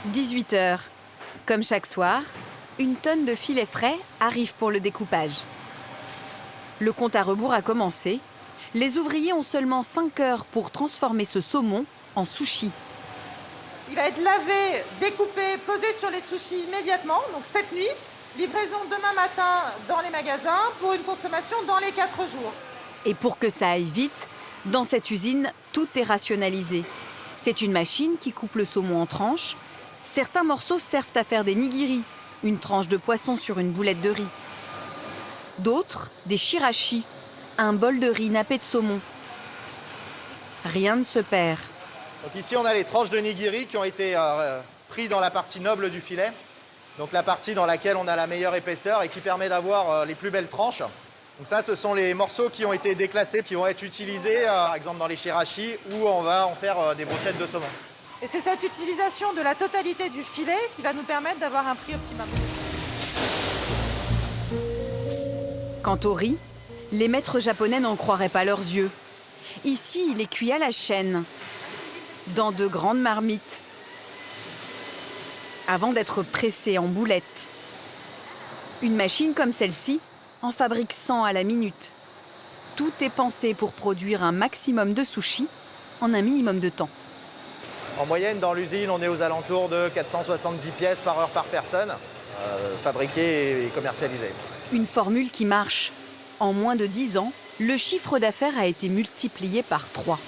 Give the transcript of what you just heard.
18 heures. Comme chaque soir, une tonne de filets frais arrive pour le découpage. Le compte à rebours a commencé. Les ouvriers ont seulement 5 heures pour transformer ce saumon en sushi. Il va être lavé, découpé, posé sur les sushis immédiatement, donc cette nuit. Livraison demain matin dans les magasins pour une consommation dans les 4 jours. Et pour que ça aille vite, dans cette usine, tout est rationalisé. C'est une machine qui coupe le saumon en tranches. Certains morceaux servent à faire des nigiri, une tranche de poisson sur une boulette de riz. D'autres, des shirashi, un bol de riz nappé de saumon. Rien ne se perd. Donc ici, on a les tranches de nigiri qui ont été prises dans la partie noble du filet. Donc la partie dans laquelle on a la meilleure épaisseur et qui permet d'avoir les plus belles tranches. Donc ça, ce sont les morceaux qui ont été déclassés, qui vont être utilisés, par exemple dans les shirashi, où on va en faire des brochettes de saumon. Et c'est cette utilisation de la totalité du filet qui va nous permettre d'avoir un prix optimum. Quant au riz, les maîtres japonais n'en croiraient pas leurs yeux. Ici, il est cuit à la chaîne, dans de grandes marmites, avant d'être pressé en boulettes. Une machine comme celle-ci en fabrique 100 à la minute. Tout est pensé pour produire un maximum de sushis en un minimum de temps. En moyenne, dans l'usine, on est aux alentours de 470 pièces par heure par personne, fabriquées et commercialisées. Une formule qui marche. En moins de 10 ans, le chiffre d'affaires a été multiplié par 3.